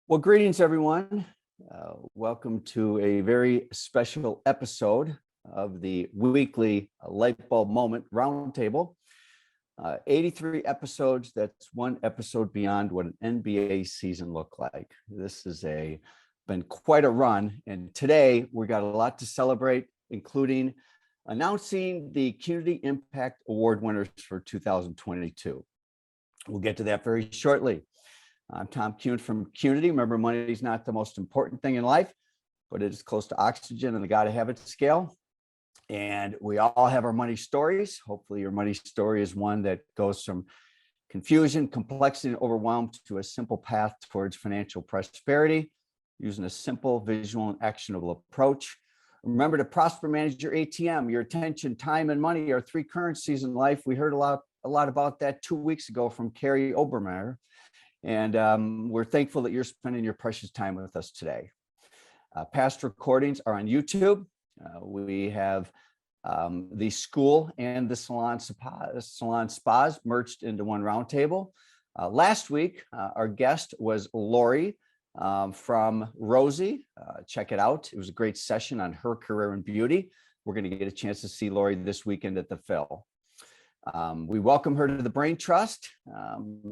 Well, greetings, everyone. Welcome to a very special episode of the weekly Light Bulb Moment Roundtable. 83 episodes, that's one episode beyond what an NBA season looked like. This has been quite a run, and today we got a lot to celebrate, including announcing the Qnity Impact Award winners for 2022. We'll get to that very shortly. I'm Tom Kuhn from Qnity. Remember, money is not the most important thing in life, but it is close to oxygen and the gotta have it scale. And we all have our money stories. Hopefully your money story is one that goes from confusion, complexity, and overwhelm to a simple path towards financial prosperity using a simple, visual, and actionable approach. Remember to prosper, manage your ATM. Your attention, time, and money are three currencies in life. We heard a lot about that 2 weeks ago from Carrie Obermeyer. And we're thankful that you're spending your precious time with us today. Past recordings are on YouTube. We have the school and the salon spas merged into one roundtable. Last week, our guest was Lori from Rosie. Check it out. It was a great session on her career in beauty. We're going to get a chance to see Lori this weekend at the Phil. We welcome her to the Brain Trust,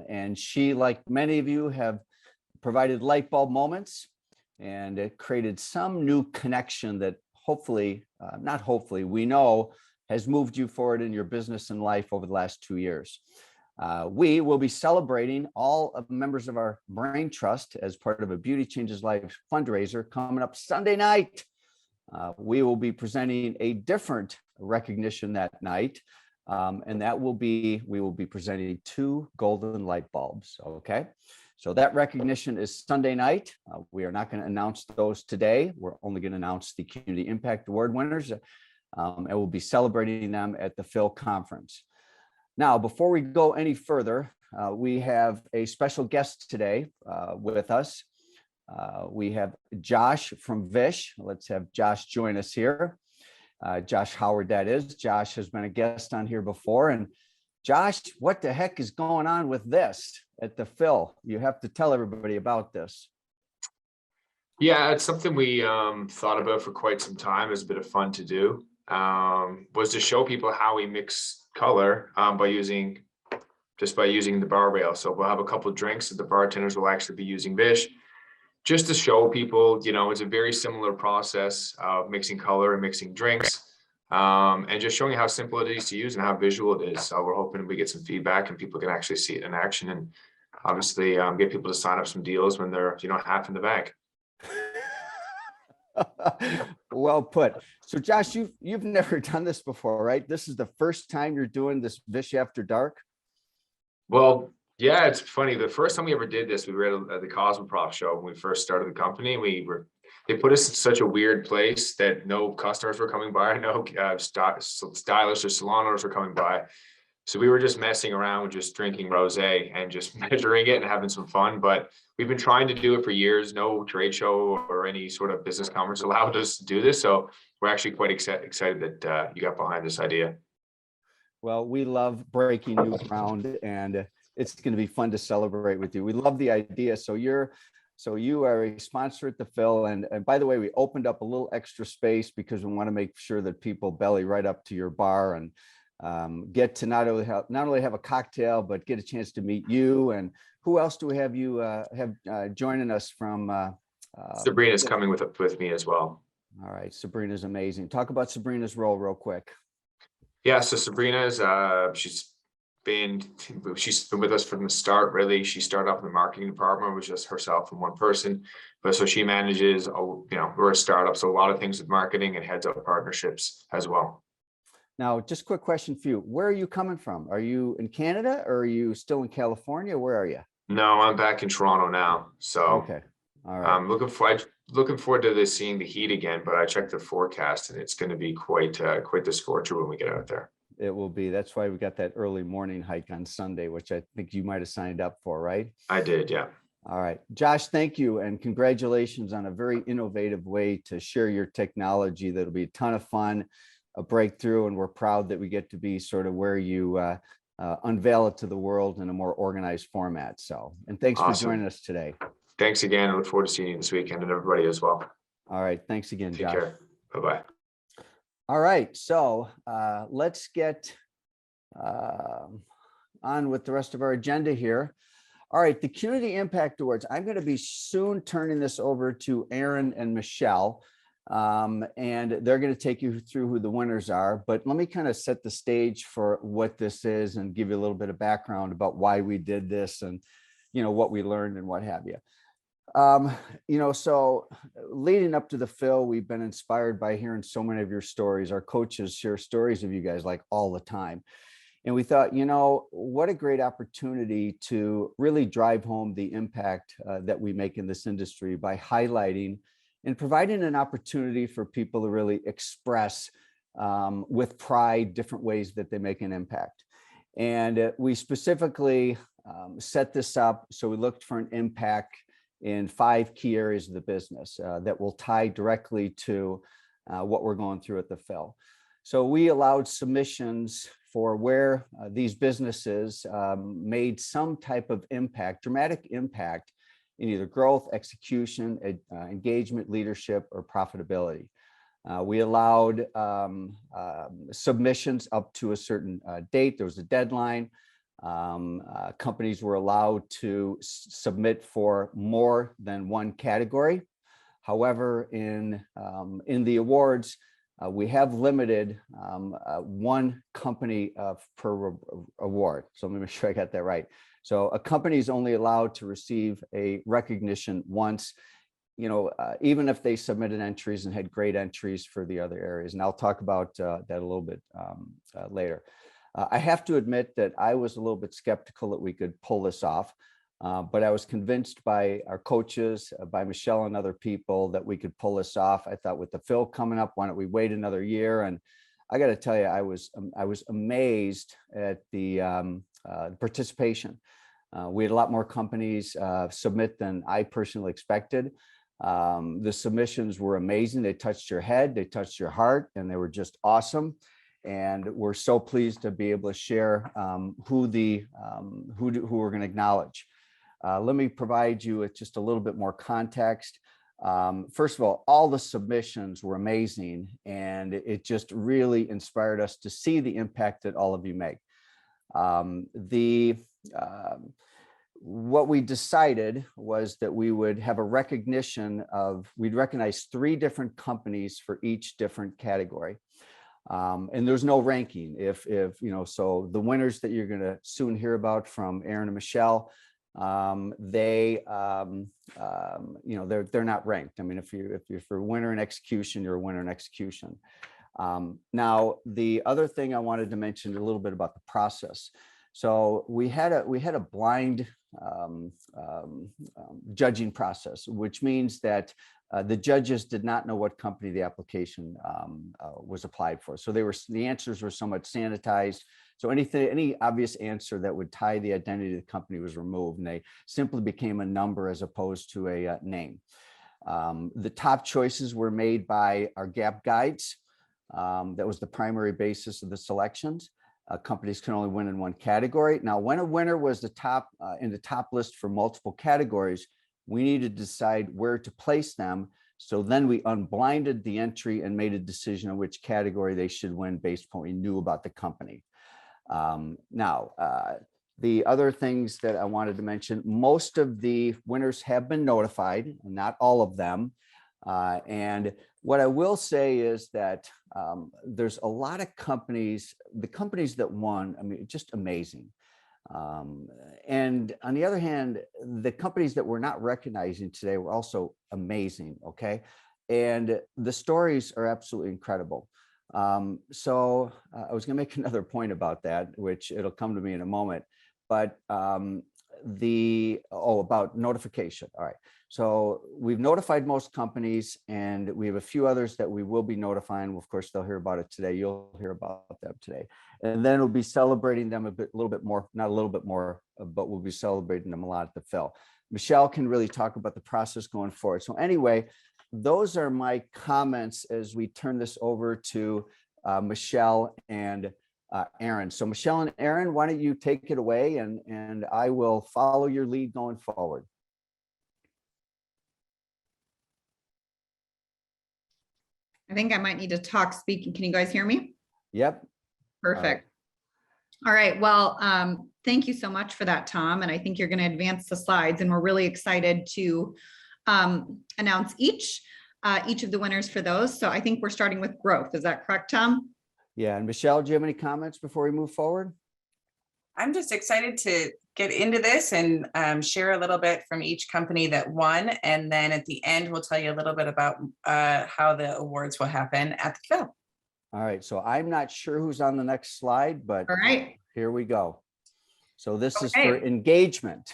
and she, like many of you, have provided light bulb moments, and it created some new connection that we know has moved you forward in your business and life over the last 2 years. We will be celebrating all of the members of our Brain Trust as part of a Beauty Changes Life fundraiser coming up Sunday night. We will be presenting a different recognition that night. And we will be presenting 2 golden light bulbs. Okay. So that recognition is Sunday night. We are not going to announce those today. We're only going to announce the Qnity Impact Award winners, and we'll be celebrating them at the Phil conference. Now, before we go any further, we have a special guest today with us. We have Josh from VISH. Let's have Josh join us here. Josh Howard, that is. Josh has been a guest on here before. And Josh, what the heck is going on with this at the Phil? You have to tell everybody about this. Yeah, it's something we thought about for quite some time. It's a bit of fun to do. Was to show people how we mix color by using the bar rail. So we'll have a couple of drinks that the bartenders will actually be using VISH, just to show people, it's a very similar process of mixing color and mixing drinks, and just showing how simple it is to use and how visual it is. So we're hoping we get some feedback and people can actually see it in action, and obviously get people to sign up some deals when they're, half in the bag. Well put. So Josh, you've never done this before, right? This is the first time you're doing this VISH After Dark? Well, yeah, it's funny. The first time we ever did this, we were at the Cosmoprof show when we first started the company. They put us in such a weird place that no customers were coming by, no stylists or salon owners were coming by. So we were just messing around, just drinking rosé and just measuring it and having some fun. But we've been trying to do it for years. No trade show or any sort of business conference allowed us to do this. So we're actually quite excited that you got behind this idea. Well, we love breaking new ground, and it's going to be fun to celebrate with you. We love the idea. So you are a sponsor at the Phil, and by the way, we opened up a little extra space because we want to make sure that people belly right up to your bar and get to not only have a cocktail, but get a chance to meet you. And who else do we have joining us from? Sabrina's coming with me as well. All right, Sabrina's amazing. Talk about Sabrina's role real quick. Yeah, so Sabrina's she's been with us from the start. Really, she started off in the marketing department, which was just herself and one person, but so she manages, we're a startup, so a lot of things with marketing and heads up partnerships as well. Now, just a quick question for you. Where are you coming from? Are you in Canada or are you still in California? Where are you? No, I'm back in Toronto now. So okay, all right. I'm looking forward to seeing the heat again, but I checked the forecast and it's going to be quite the scorcher when we get out there. It will be. That's why we got that early morning hike on Sunday, which I think you might have signed up for, right? I did, yeah. All right, Josh, thank you. And congratulations on a very innovative way to share your technology. That'll be a ton of fun, a breakthrough. And we're proud that we get to be sort of where you unveil it to the world in a more organized format. So, and thanks Awesome. for joining us today. Thanks again. I look forward to seeing you this weekend and everybody as well. All right. Thanks again, Take Josh. care. Bye-bye. All right. So let's get on with the rest of our agenda here. All right. The Qnity Impact Awards. I'm going to be soon turning this over to Erin and Michelle. And they're going to take you through who the winners are. But let me kind of set the stage for what this is and give you a little bit of background about why we did this and, what we learned and what have you. So leading up to the Phil, we've been inspired by hearing so many of your stories. Our coaches share stories of you guys like all the time. And we thought, what a great opportunity to really drive home the impact that we make in this industry by highlighting and providing an opportunity for people to really express with pride different ways that they make an impact. And we specifically set this up. So we looked for an impact in 5 key areas of the business that will tie directly to what we're going through at the Phil. So we allowed submissions for where these businesses made some type of impact, dramatic impact in either growth, execution, engagement, leadership, or profitability. We allowed submissions up to a certain date. There was a deadline. Companies were allowed to submit for more than one category. However, in the awards, we have limited one company per award. So let me make sure I got that right. So a company is only allowed to receive a recognition once, even if they submitted entries and had great entries for the other areas. And I'll talk about that a little bit later. I have to admit that I was a little bit skeptical that we could pull this off, but I was convinced by our coaches, by Michelle and other people that we could pull this off. I thought with the Phil coming up, why don't we wait another year? And I got to tell you, I was amazed at the participation. We had a lot more companies submit than I personally expected. The submissions were amazing. They touched your head, they touched your heart, and they were just awesome. And we're so pleased to be able to share who we're going to acknowledge. Let me provide you with just a little bit more context. First of all the submissions were amazing, and it just really inspired us to see the impact that all of you make. What we decided was that we would have a recognition we'd recognize 3 different companies for each different category. And there's no ranking. So the winners that you're going to soon hear about from Erin and Michelle, they're not ranked. I mean, if you're a winner in execution, you're a winner in execution. Now, the other thing I wanted to mention a little bit about the process. So we had a blind judging process, which means that the judges did not know what company the application was applied for. So the answers were somewhat sanitized. So any obvious answer that would tie the identity of the company was removed, and they simply became a number as opposed to a name. The top choices were made by our gap guides. That was the primary basis of the selections. Companies can only win in one category. Now, when a winner was in the top list for multiple categories, we needed to decide where to place them. So then we unblinded the entry and made a decision on which category they should win based on what we knew about the company. The other things that I wanted to mention, most of the winners have been notified, not all of them. And what I will say is that there's a lot of companies, the companies that won, I mean, just amazing. And on the other hand, the companies that we're not recognizing today were also amazing, okay? And the stories are absolutely incredible. So I was gonna make another point about that, which it'll come to me in a moment, but about notification. All right. So we've notified most companies, and we have a few others that we will be notifying. Of course, they'll hear about it today. You'll hear about them today. And then we'll be celebrating them a little bit more, not a little bit more, but we'll be celebrating them a lot at the Phil. Michelle can really talk about the process going forward. So anyway, those are my comments as we turn this over to Michelle and Erin. So Michelle and Erin, why don't you take it away, and I will follow your lead going forward. I think I might need to talk speaking. Can you guys hear me? Yep. Perfect. All right. Well, thank you so much for that, Tom. And I think you're going to advance the slides, and we're really excited to announce each of the winners for those. So I think we're starting with growth. Is that correct, Tom? Yeah. And Michelle, do you have any comments before we move forward? I'm just excited to get into this and share a little bit from each company that won. And then at the end, we'll tell you a little bit about how the awards will happen at the Phil. All right. So I'm not sure who's on the next slide, but All right. here we go. So this is Okay. for engagement.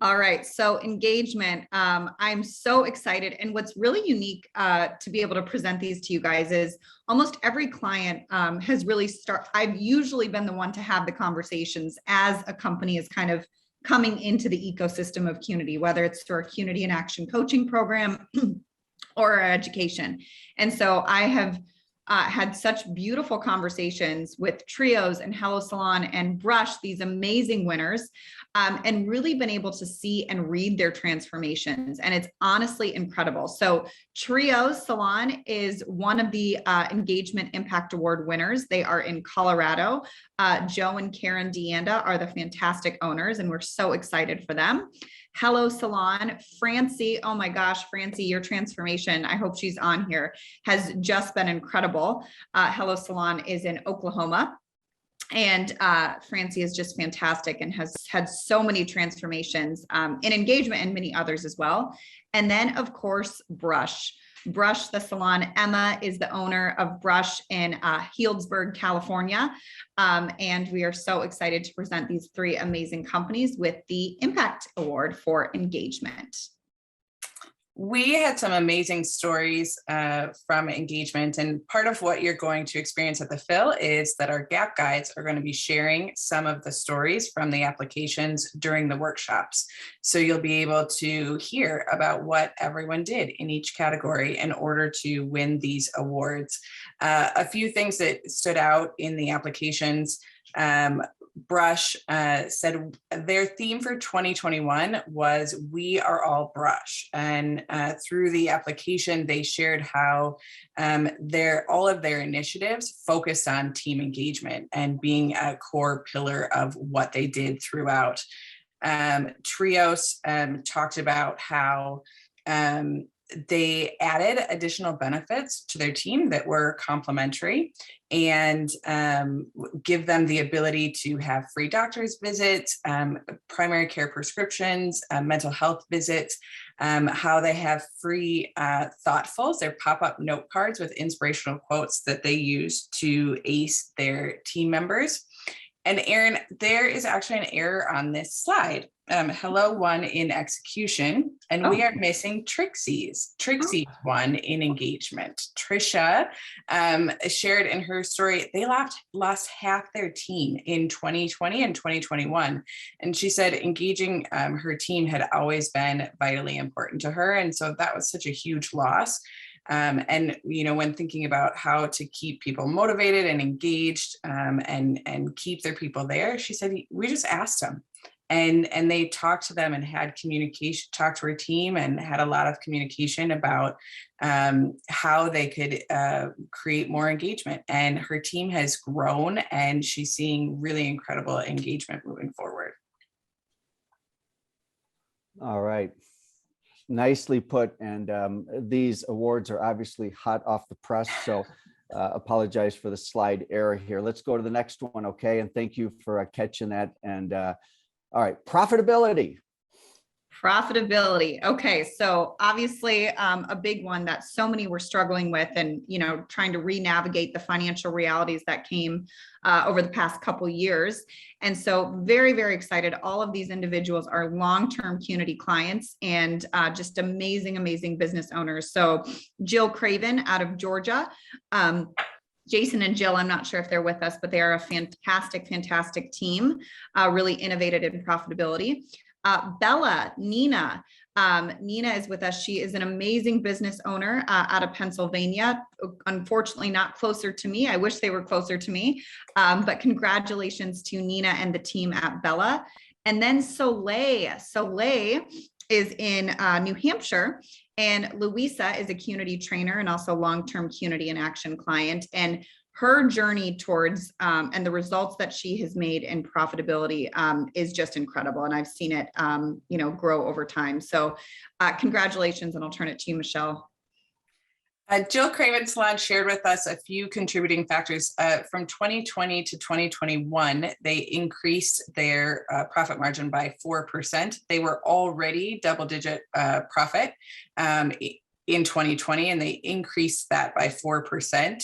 All right. So engagement. I'm so excited. And what's really unique to be able to present these to you guys is almost every client has really I've usually been the one to have the conversations as a company is kind of coming into the ecosystem of Qnity, whether it's through our Qnity in Action coaching program or our education. And so I have had such beautiful conversations with Trios and Hello Salon and Brush, these amazing winners, and really been able to see and read their transformations. And it's honestly incredible. So Trios Salon is one of the Engagement Impact Award winners. They are in Colorado. Joe and Karen Deanda are the fantastic owners, and we're so excited for them. Hello Salon, Francie, oh my gosh, Francie, your transformation, I hope she's on here, has just been incredible. Hello Salon is in Oklahoma. And Francie is just fantastic and has had so many transformations in engagement and many others as well. And then of course, Brush, the salon. Emma is the owner of Brush in Healdsburg, California. And we are so excited to present these three amazing companies with the Impact Award for engagement. We had some amazing stories from engagement, and part of what you're going to experience at the Phil is that our gap guides are going to be sharing some of the stories from the applications during the workshops. So you'll be able to hear about what everyone did in each category in order to win these awards. A few things that stood out in the applications. Brush said their theme for 2021 was "We Are All Brush," and through the application, they shared how all of their initiatives focused on team engagement and being a core pillar of what they did throughout. Trios talked about how they added additional benefits to their team that were complementary and give them the ability to have free doctor's visits, primary care prescriptions, mental health visits, how they have free thoughtfuls, their pop-up note cards with inspirational quotes that they use to ace their team members. And Erin, there is actually an error on this slide. Hello won in execution, and we are missing Trixie's. Trixie won in engagement. Trisha shared in her story, they lost half their team in 2020 and 2021. And she said engaging her team had always been vitally important to her. And so that was such a huge loss. And, you know, when thinking about how to keep people motivated and engaged and keep their people there, she said, we just asked them and they talked to them and had communication, talked to her team and had a lot of communication about how they could create more engagement. And her team has grown and she's seeing really incredible engagement moving forward. All right. Nicely put. And these awards are obviously hot off the press. So apologize for the slide error here. Let's go to the next one. Okay. And thank you for catching that. And all right. Profitability. Okay, so obviously a big one that so many were struggling with and, you know, trying to re-navigate the financial realities that came over the past couple years. And so very, very excited. All of these individuals are long-term Qnity clients and just amazing, amazing business owners. So Jill Craven out of Georgia, Jason and Jill, I'm not sure if they're with us, but they are a fantastic, fantastic team, really innovative in profitability. Bella, Nina is with us. She is an amazing business owner out of Pennsylvania. Unfortunately, not closer to me. I wish they were closer to me, but congratulations to Nina and the team at Bella. And then Soleil is in New Hampshire. And Louisa is a Qnity trainer and also long-term Qnity in Action client. And her journey towards and the results that she has made in profitability is just incredible. And I've seen it, grow over time. So congratulations, and I'll turn it to you, Michelle. Jill Craven Salon shared with us a few contributing factors. From 2020 to 2021, they increased their profit margin by 4%. They were already double-digit profit in 2020, and they increased that by 4%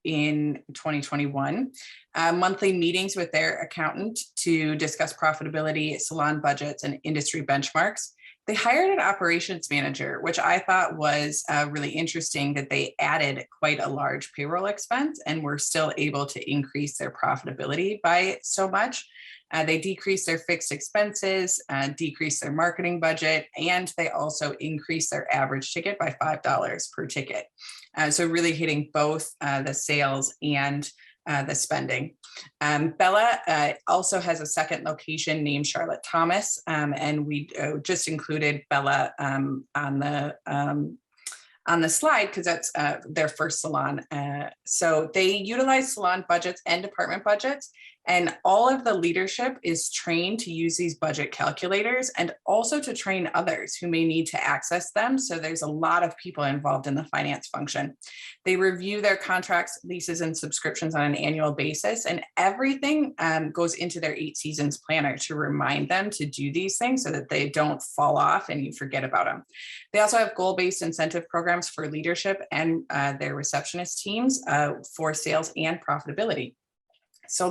in 2021. Monthly meetings with their accountant to discuss profitability, salon budgets, and industry benchmarks. They hired an operations manager, which I thought was really interesting, that they added quite a large payroll expense and were still able to increase their profitability by so much. They decreased their fixed expenses, decreased their marketing budget, and they also increased their average ticket by $5 per ticket. So really hitting both the sales and the spending. Bella also has a second location named Charlotte Thomas, and we just included Bella on the slide because that's their first salon. So they utilize salon budgets and department budgets, and all of the leadership is trained to use these budget calculators and also to train others who may need to access them. So there's a lot of people involved in the finance function. They review their contracts, leases, and subscriptions on an annual basis, and everything goes into their 8 seasons planner to remind them to do these things so that they don't fall off and you forget about them. They also have goal-based incentive programs for leadership and their receptionist teams for sales and profitability. So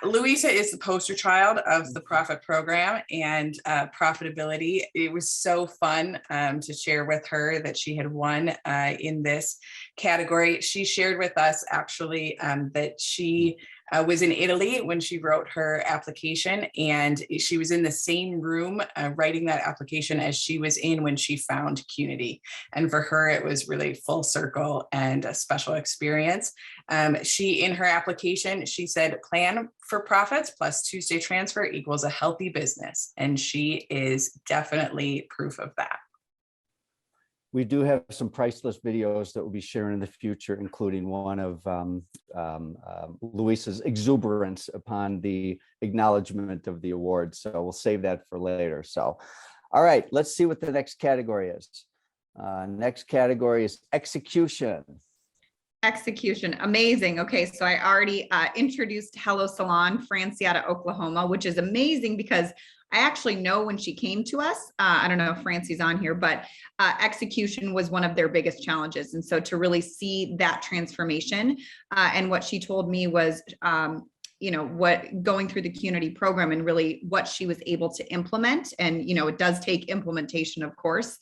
Louisa is the poster child of the profit program and profitability. It was so fun to share with her that she had won in this category. She shared with us actually that she was in Italy when she wrote her application, and she was in the same room writing that application as she was in when she found Qnity. And for her, it was really full circle and a special experience. In her application, she said, plan for profits plus Tuesday transfer equals a healthy business. And she is definitely proof of that. We do have some priceless videos that we'll be sharing in the future, including one of Louisa's exuberance upon the acknowledgement of the award. So we'll save that for later. So, all right, let's see what the next category is. Next category is execution. Execution, amazing. Okay, so I already introduced Hello Salon, Francie out of Oklahoma, which is amazing because I actually know when she came to us, I don't know if Francie's on here, but execution was one of their biggest challenges. And so to really see that transformation and what she told me was, what going through the Qnity program and really what she was able to implement. And, it does take implementation, of course,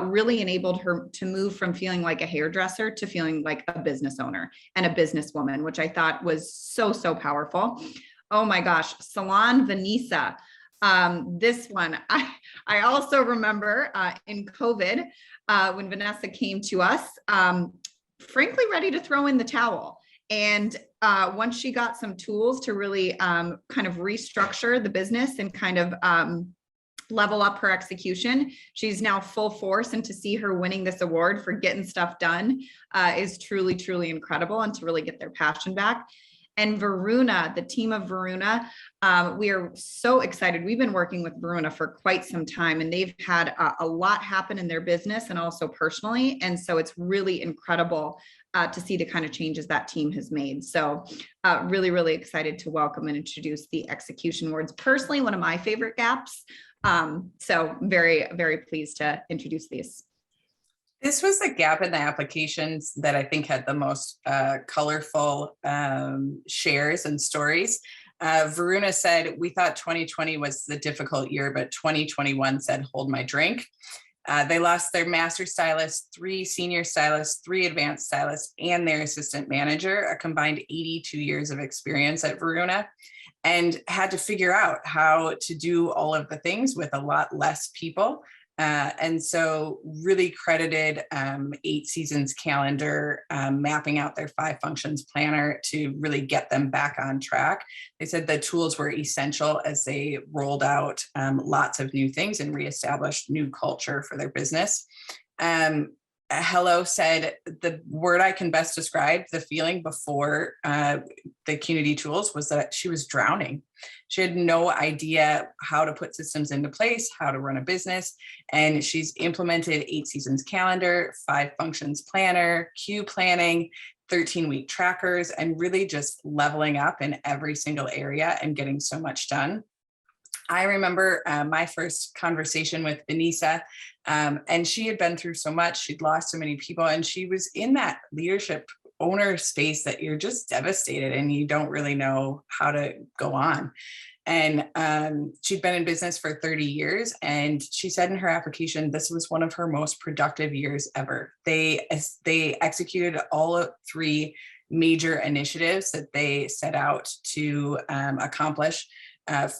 really enabled her to move from feeling like a hairdresser to feeling like a business owner and a businesswoman, which I thought was so, so powerful. Oh my gosh, Salon Vanessa. This one, I also remember in COVID, when Vanessa came to us, frankly, ready to throw in the towel. And once she got some tools to really kind of restructure the business and kind of level up her execution, she's now full force. And to see her winning this award for getting stuff done is truly, truly incredible, and to really get their passion back. And Varuna, the team of Varuna, we are so excited. We've been working with Varuna for quite some time, and they've had a lot happen in their business and also personally. And so it's really incredible to see the kind of changes that team has made. So really, really excited to welcome and introduce the execution awards. Personally, one of my favorite gaps. So very, very pleased to introduce these. This was the gap in the applications that I think had the most colorful shares and stories. Varuna said, we thought 2020 was the difficult year, but 2021 said, hold my drink. They lost their master stylist, 3 senior stylists, 3 advanced stylists, and their assistant manager, a combined 82 years of experience at Varuna, and had to figure out how to do all of the things with a lot less people. And so really credited 8 Seasons calendar, mapping out their 5 functions planner to really get them back on track. They said the tools were essential as they rolled out lots of new things and reestablished new culture for their business. Hello said the word I can best describe the feeling before the Qnity tools was that she was drowning. She had no idea how to put systems into place, how to run a business, and she's implemented 8 Seasons calendar, 5 functions planner, Q planning, 13-week trackers, and really just leveling up in every single area and getting so much done. I remember my first conversation with Vanessa, and she had been through so much. She'd lost so many people, and she was in that leadership owner space that you're just devastated and you don't really know how to go on. And she'd been in business for 30 years. And she said in her application, this was one of her most productive years ever. They executed all 3 major initiatives that they set out to accomplish.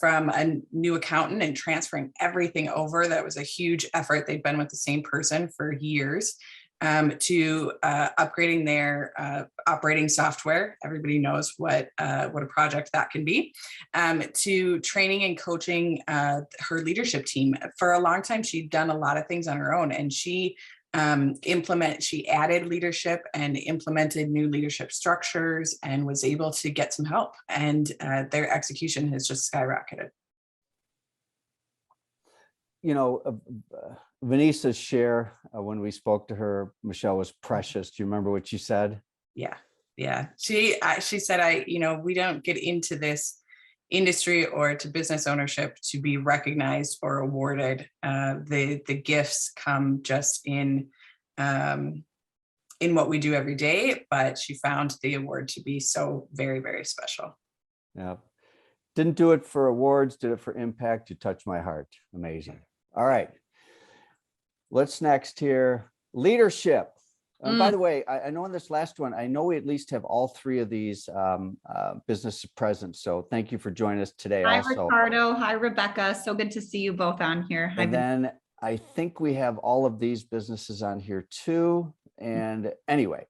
From a new accountant and transferring everything over. That was a huge effort. They'd been with the same person for years, to upgrading their operating software. Everybody knows what a project that can be, to training and coaching her leadership team. For a long time, she'd done a lot of things on her own, and she added leadership and implemented new leadership structures and was able to get some help, and their execution has just skyrocketed. You know, Vanessa's share when we spoke to her, Michelle, was precious. Do you remember what she said? Yeah. She said, we don't get into this industry or to business ownership to be recognized or awarded. The gifts come just in what we do every day, but she found the award to be so very, very special. Yeah. Didn't do it for awards, did it for impact. You touch my heart. Amazing. All right. Let's next here. Leadership. By the way, I know in this last one, I know we at least have all 3 of these business present. So thank you for joining us today. Hi, also. Ricardo. Hi, Rebecca. So good to see you both on here. Hi, And then I think we have all of these businesses on here too. And anyway,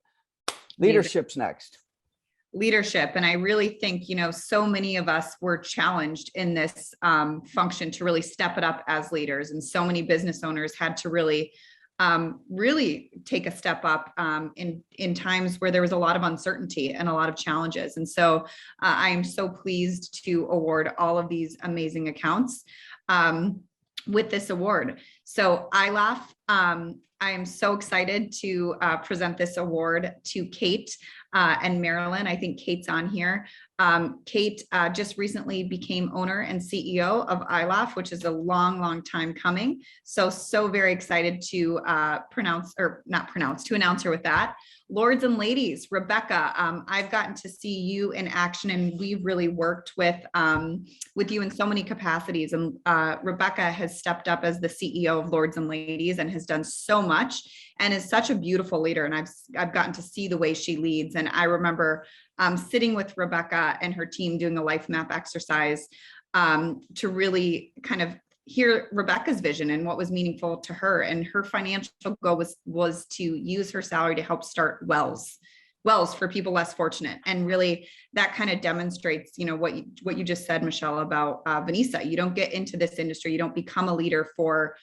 leadership's next. Leadership. And I really think, so many of us were challenged in this function to really step it up as leaders. And so many business owners had to really take a step up in times where there was a lot of uncertainty and a lot of challenges. And so I am so pleased to award all of these amazing accounts with this award. So ILAF, I am so excited to present this award to Kate and Marilyn. I think Kate's on here. Kate just recently became owner and CEO of ILAF, which is a long time coming. So very excited to announce her with that. Lords and ladies, Rebecca, I've gotten to see you in action, and we've really worked with you in so many capacities. And Rebecca has stepped up as the CEO of Lords and Ladies and has done so much and is such a beautiful leader. And I've gotten to see the way she leads. And I remember sitting with Rebecca and her team doing a life map exercise to really kind of hear Rebecca's vision and what was meaningful to her. And her financial goal was to use her salary to help start wells for people less fortunate. And really that kind of demonstrates, what you just said, Michelle, about Vanessa. You don't get into this industry, you don't become a leader for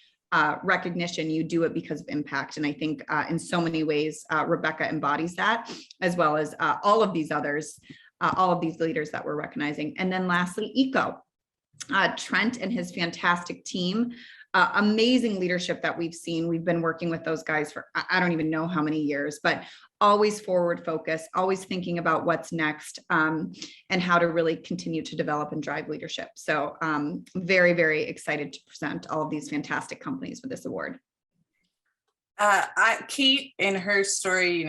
recognition, you do it because of impact. And I think in so many ways, Rebecca embodies that, as well as all of these others, all of these leaders that we're recognizing. And then lastly, ECO. Trent and his fantastic team, amazing leadership that we've seen. We've been working with those guys for, I don't even know how many years, but always forward focused, always thinking about what's next and how to really continue to develop and drive leadership. So very, very excited to present all of these fantastic companies with this award. Kate, in her story,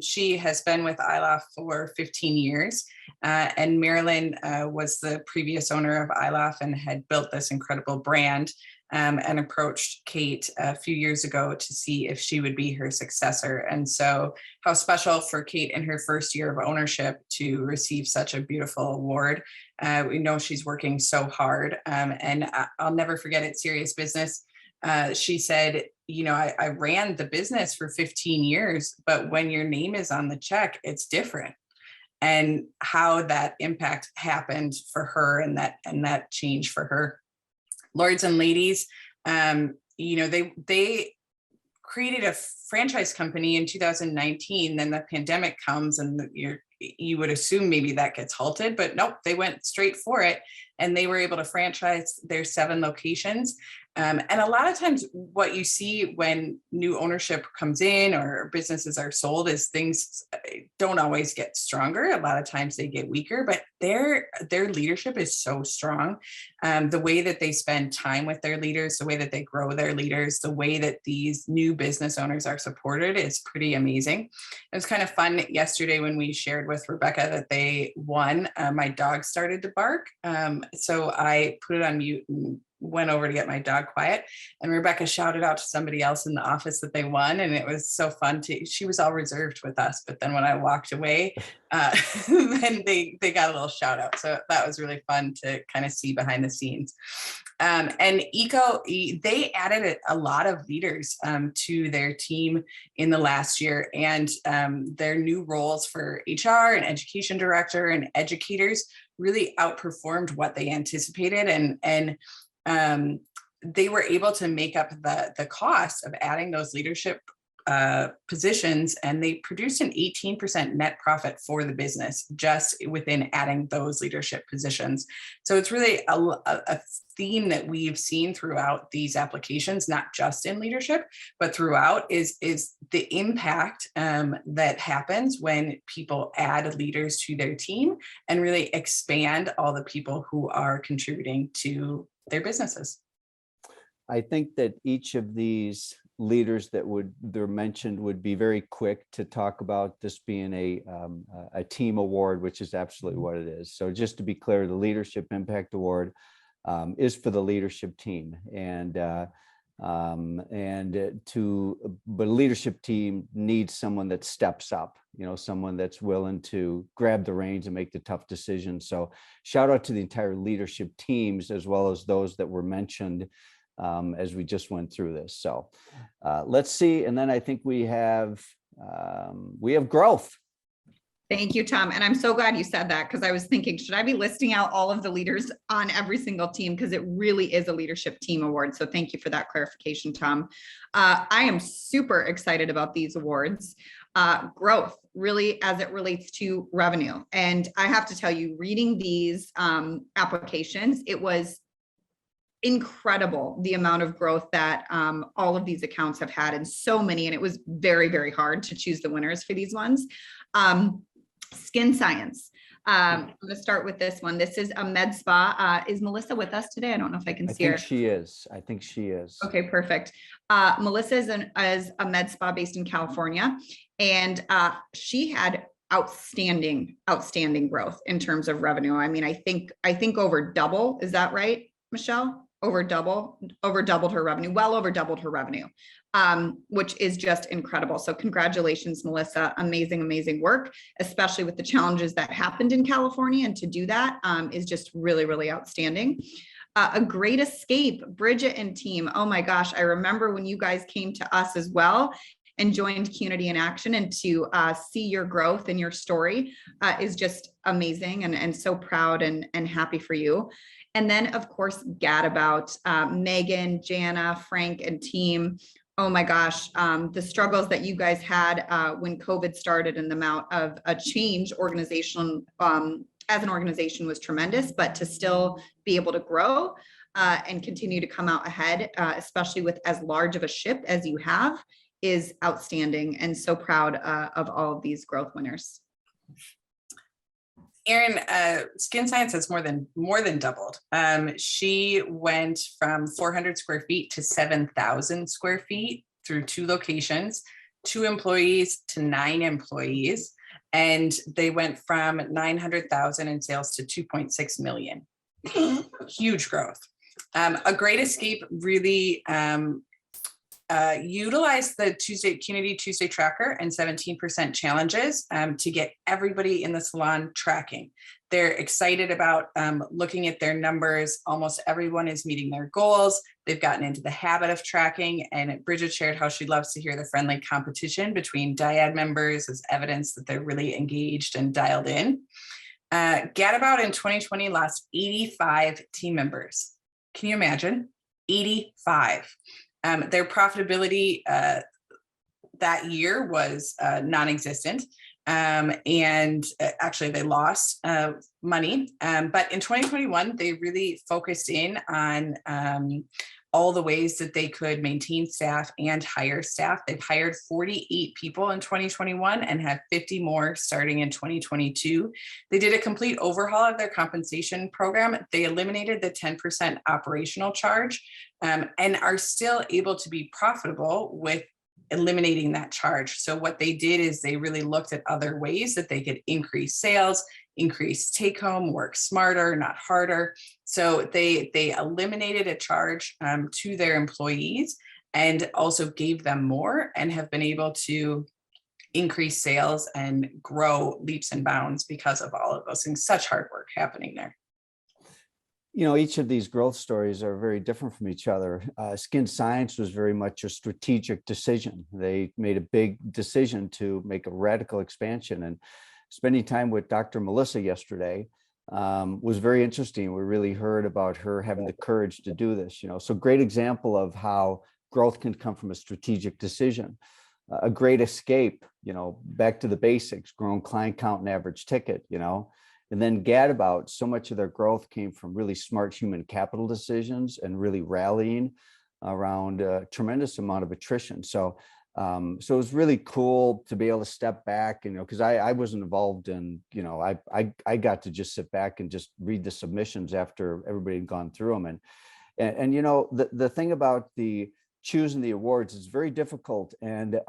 she has been with ILAF for 15 years, and Marilyn was the previous owner of ILAF and had built this incredible brand, and approached Kate a few years ago to see if she would be her successor. And so how special for Kate in her first year of ownership to receive such a beautiful award. We know she's working so hard, and I'll never forget it. Serious Business She said, I ran the business for 15 years, but when your name is on the check, it's different. And how that impact happened for her and that change for her. Lords and ladies, they created a franchise company in 2019. Then the pandemic comes and you would assume maybe that gets halted, but nope, they went straight for it and they were able to franchise their 7 locations. And a lot of times what you see when new ownership comes in or businesses are sold is things don't always get stronger. A lot of times they get weaker, but their leadership is so strong. The way that they spend time with their leaders, the way that they grow their leaders, the way that these new business owners are supported is pretty amazing. It was kind of fun yesterday when we shared with Rebecca that they won. My dog started to bark. So I put it on mute and went over to get my dog quiet, and Rebecca shouted out to somebody else in the office that they won, and it was so fun she was all reserved with us, but then when I walked away, then they got a little shout out. So that was really fun to kind of see behind the scenes. And they added a lot of leaders to their team in the last year, and their new roles for HR and education director and educators really outperformed what they anticipated, and they were able to make up the cost of adding those leadership positions, and they produced an 18% net profit for the business just within adding those leadership positions. So it's really a theme that we've seen throughout these applications, not just in leadership, but throughout is the impact that happens when people add leaders to their team and really expand all the people who are contributing to their businesses. I think that each of these leaders that they're mentioned would be very quick to talk about this being a team award, which is absolutely what it is. So just to be clear, the Leadership Impact Award is for the leadership team, but a leadership team needs someone that steps up, someone that's willing to grab the reins and make the tough decisions. So shout out to the entire leadership teams, as well as those that were mentioned as we just went through this. So let's see. And then I think we have growth. Thank you, Tom. And I'm so glad you said that, because I was thinking, should I be listing out all of the leaders on every single team? Because it really is a leadership team award. So thank you for that clarification, Tom. I am super excited about these awards. Growth, really, as it relates to revenue. And I have to tell you, reading these applications, it was incredible the amount of growth that all of these accounts have had, and so many, and it was very, very hard to choose the winners for these ones. Skin Science. I'm going to start with this one. This is a med spa. Is Melissa with us today? I don't know if I can see her. I think she is. Okay, perfect. Melissa is a med spa based in California, and she had outstanding growth in terms of revenue. I mean, I think over double. Is that right, Michelle? Over doubled her revenue, well over doubled her revenue, which is just incredible. So congratulations, Melissa. Amazing work, especially with the challenges that happened in California. And to do that is just really, really outstanding. A great escape, Bridget and team. Oh my gosh, I remember when you guys came to us as well and joined Qnity in Action, and to see your growth and your story is just amazing, and so proud and happy for you. And then, of course, Gadabout, Megan, Jana, Frank, and team. Oh my gosh, the struggles that you guys had when COVID started, and the amount of a change organization as an organization was tremendous, but to still be able to grow and continue to come out ahead, especially with as large of a ship as you have, is outstanding, and so proud of all of these growth winners. Erin, Skin Science has more than doubled. She went from 400 square feet to 7,000 square feet through 2 locations, 2 employees to 9 employees, and they went from 900,000 in sales to 2.6 million. Huge growth. A great escape, really utilize the Qnity Tuesday tracker and 17% challenges to get everybody in the salon tracking. They're excited about looking at their numbers. Almost everyone is meeting their goals. They've gotten into the habit of tracking, and Bridget shared how she loves to hear the friendly competition between dyad members as evidence that they're really engaged and dialed in. Gadabout in 2020 lost 85 team members. Can you imagine? 85. Their profitability that year was non-existent, and actually they lost money. But in 2021, they really focused in on all the ways that they could maintain staff and hire staff. They've hired 48 people in 2021 and have 50 more starting in 2022. They did a complete overhaul of their compensation program. They eliminated the 10% operational charge and are still able to be profitable with eliminating that charge. So what they did is they really looked at other ways that they could increase sales, increase take home, work smarter, not harder. So they eliminated a charge to their employees and also gave them more, and have been able to increase sales and grow leaps and bounds because of all of those things. Such hard work happening there. You know, each of these growth stories are very different from each other. Skin Science was very much a strategic decision. They made a big decision to make a radical expansion, and spending time with Dr. Melissa yesterday was very interesting. We really heard about her having the courage to do this, you know, so great example of how growth can come from a strategic decision. A great escape, you know, back to the basics, growing client count and average ticket, you know. And then Gadabout, so much of their growth came from really smart human capital decisions and really rallying around a tremendous amount of attrition. So it was really cool to be able to step back, you know, because I wasn't involved in, you know, I got to just sit back and just read the submissions after everybody had gone through them. And you know, the thing about the choosing the awards is very difficult. And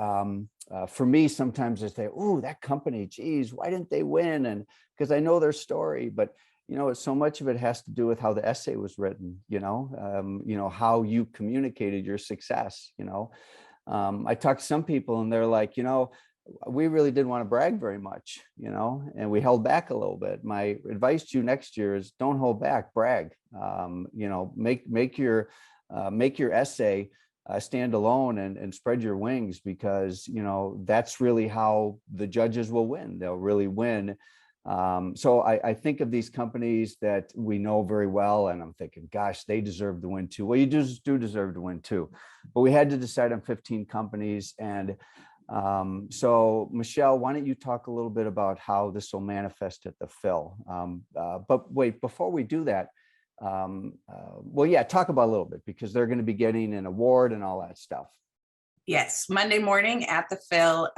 for me, sometimes I say, oh, that company, geez, why didn't they win? And because I know their story, but you know, so much of it has to do with how the essay was written, you know, how you communicated your success, you know. I talked to some people and they're like, you know, we really didn't want to brag very much, you know, and we held back a little bit. My advice to you next year is don't hold back, brag. You know, make your essay stand alone and spread your wings, because, you know, that's really how the judges will win. They'll really win. So I think of these companies that we know very well, and I'm thinking, gosh, they deserve to win too. Well, you just do deserve to win too, but we had to decide on 15 companies. And so Michelle, why don't you talk a little bit about how this will manifest at the Phil? But wait, before we do that, well, yeah, talk about a little bit, because they're going to be getting an award and all that stuff. Yes, Monday morning at the Phil,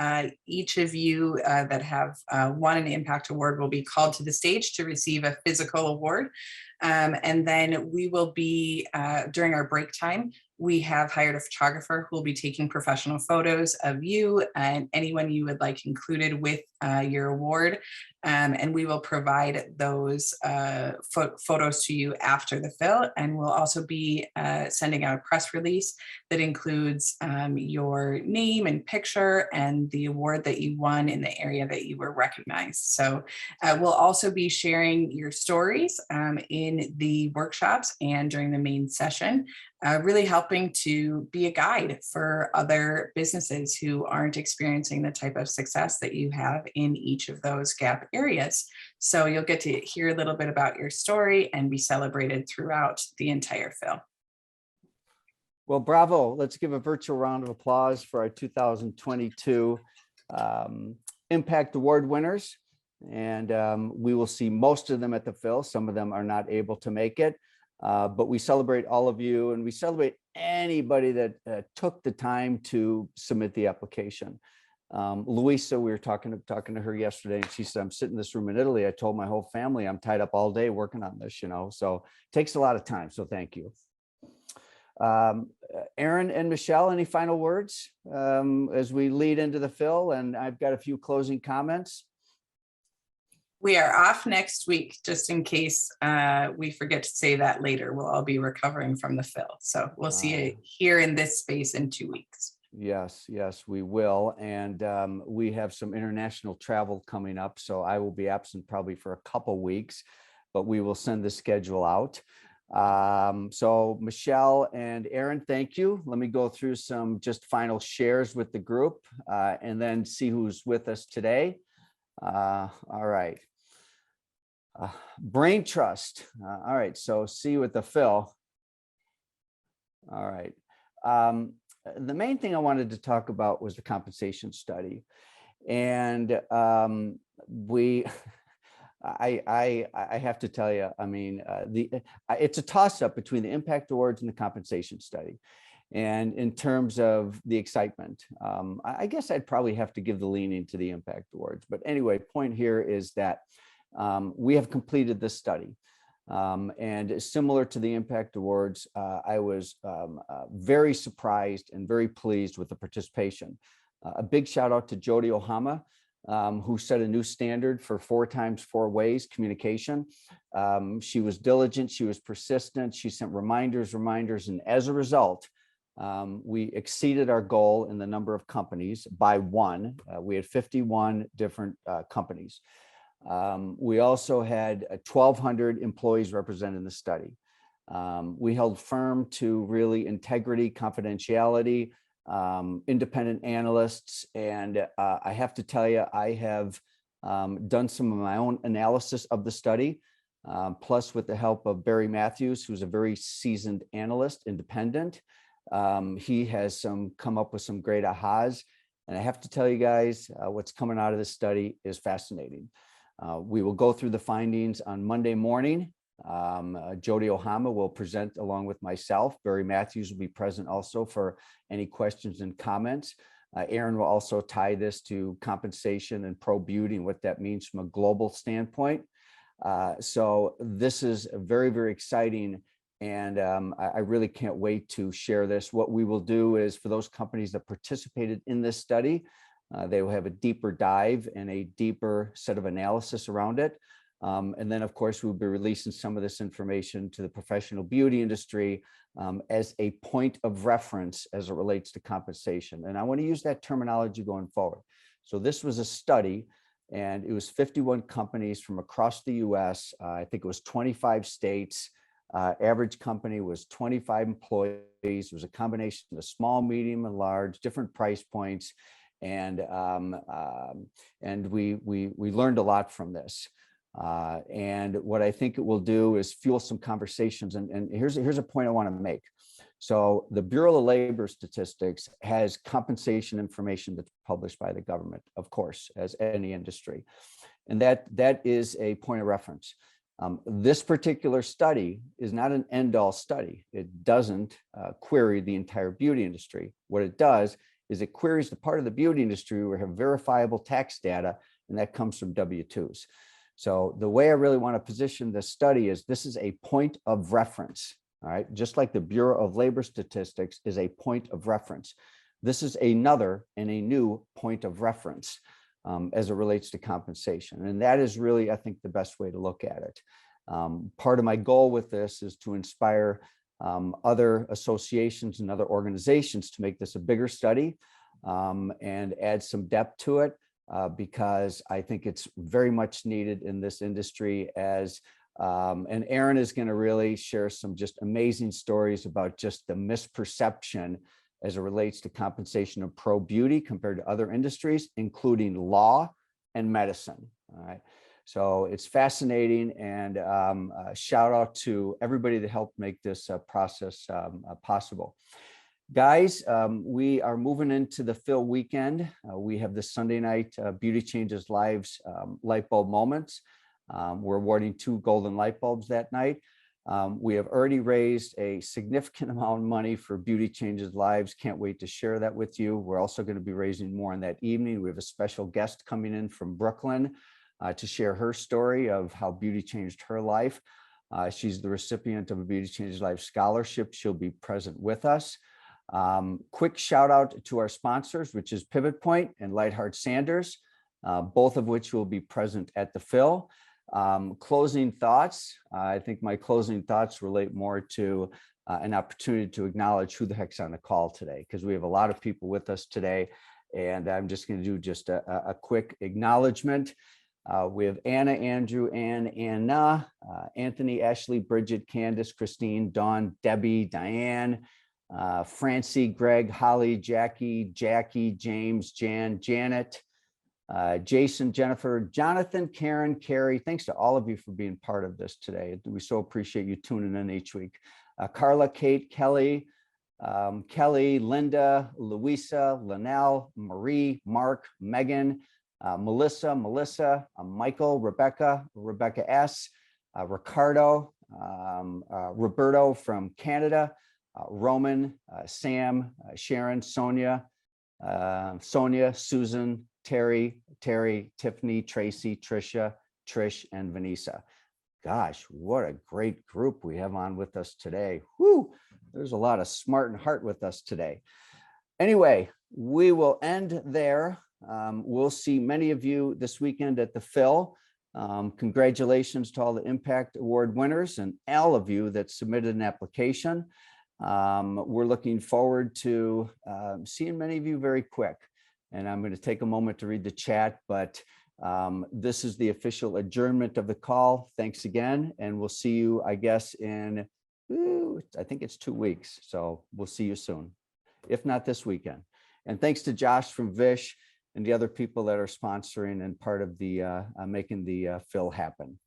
each of you that have won an Impact Award will be called to the stage to receive a physical award. And then we will be, during our break time, we have hired a photographer who will be taking professional photos of you and anyone you would like included with your award. And we will provide those photos to you after the Phil. And we'll also be sending out a press release that includes your name and picture and the award that you won in the area that you were recognized. So we'll also be sharing your stories in the workshops and during the main session, really helping to be a guide for other businesses who aren't experiencing the type of success that you have in each of those gap areas. So you'll get to hear a little bit about your story and be celebrated throughout the entire Phil. Well, bravo. Let's give a virtual round of applause for our 2022 Impact Award winners. And we will see most of them at the Phil. Some of them are not able to make it, but we celebrate all of you, and we celebrate anybody that took the time to submit the application. Louisa, we were talking to her yesterday, and she said, I'm sitting in this room in Italy. I told my whole family I'm tied up all day working on this, you know, so it takes a lot of time. So thank you. Erin and Michelle, any final words as we lead into the Phil? And I've got a few closing comments. We are off next week, just in case we forget to say that later. We'll all be recovering from the fill. So we'll see you here in this space in 2 weeks. Yes, we will. And we have some international travel coming up, so I will be absent probably for a couple weeks, but we will send the schedule out. So Michelle and Erin, thank you. Let me go through some just final shares with the group and then see who's with us today. All right. Brain trust. All right. So see you at the fill. All right. The main thing I wanted to talk about was the compensation study. And I have to tell you, I mean, it's a toss-up between the impact awards and the compensation study. And in terms of the excitement, I guess I'd probably have to give the leaning to the impact awards. But anyway, point here is that we have completed this study. And similar to the impact awards, I was very surprised and very pleased with the participation. A big shout out to Jody Ohama, who set a new standard for 4 times 4 ways communication. She was diligent, she was persistent, she sent reminders, and as a result, we exceeded our goal in the number of companies by 1. We had 51 different companies. We also had 1,200 employees represented in the study. We held firm to really integrity, confidentiality, independent analysts. And I have to tell you, I have done some of my own analysis of the study, plus with the help of Barry Matthews, who's a very seasoned analyst, independent. He has come up with some great ahas. And I have to tell you guys, what's coming out of this study is fascinating. We will go through the findings on Monday morning. Jody Ohama will present along with myself. Barry Matthews will be present also for any questions and comments. Erin will also tie this to compensation and pro beauty and what that means from a global standpoint. So this is very, very exciting. And I really can't wait to share this. What we will do is for those companies that participated in this study, they will have a deeper dive and a deeper set of analysis around it. And then, of course, we'll be releasing some of this information to the professional beauty industry as a point of reference as it relates to compensation. And I want to use that terminology going forward. So this was a study, and it was 51 companies from across the US. I think it was 25 states. Average company was 25 employees. It was a combination of small, medium, and large, different price points. And we learned a lot from this. And what I think it will do is fuel some conversations. And here's a point I want to make. So the Bureau of Labor Statistics has compensation information that's published by the government, of course, as any industry. And that is a point of reference. This particular study is not an end-all study. It doesn't query the entire beauty industry. What it does is it queries the part of the beauty industry where we have verifiable tax data, and that comes from W-2s. So the way I really want to position this study is this is a point of reference, all right? Just like the Bureau of Labor Statistics is a point of reference. This is another and a new point of reference as it relates to compensation. And that is really, I think, the best way to look at it. Part of my goal with this is to inspire other associations and other organizations to make this a bigger study and add some depth to it because I think it's very much needed in this industry as, and Erin is going to really share some just amazing stories about just the misperception as it relates to compensation of pro beauty compared to other industries, including law and medicine. All right. So it's fascinating, and shout out to everybody that helped make this process possible. Guys, we are moving into the Phil weekend. We have the Sunday night Beauty Changes Lives light bulb moments. We're awarding 2 golden light bulbs that night. We have already raised a significant amount of money for Beauty Changes Lives. Can't wait to share that with you. We're also going to be raising more on that evening. We have a special guest coming in from Brooklyn to share her story of how beauty changed her life. She's the recipient of a Beauty Changes Life scholarship. She'll be present with us. Quick shout out to our sponsors, which is Pivot Point and Lightheart Sanders. both of which will be present at the Phil. Closing thoughts. I think my closing thoughts relate more to an opportunity to acknowledge who the heck's on the call today, because we have a lot of people with us today. And I'm just going to do just a quick acknowledgement. We have Anna, Andrew, Anna, Anthony, Ashley, Bridget, Candace, Christine, Dawn, Debbie, Diane, Francie, Greg, Holly, Jackie, James, Jan, Janet, Jason, Jennifer, Jonathan, Karen, Carrie. Thanks to all of you for being part of this today. We so appreciate you tuning in each week. Carla, Kate, Kelly, Linda, Louisa, Linnell, Marie, Mark, Megan, Melissa, Michael, Rebecca S, Ricardo, Roberto from Canada, Roman, Sam, Sharon, Sonia, Susan, Terry, Tiffany, Tracy, Tricia, Trish, and Vanessa. Gosh, what a great group we have on with us today. Whoo, there's a lot of smart and heart with us today. Anyway, we will end there. We'll see many of you this weekend at the Phil. Congratulations to all the Impact Award winners and all of you that submitted an application. We're looking forward to seeing many of you very quick. And I'm going to take a moment to read the chat, but this is the official adjournment of the call. Thanks again. And we'll see you, I guess, in, I think it's 2 weeks. So we'll see you soon, if not this weekend. And thanks to Josh from VISH and the other people that are sponsoring and part of the making the Phil happen.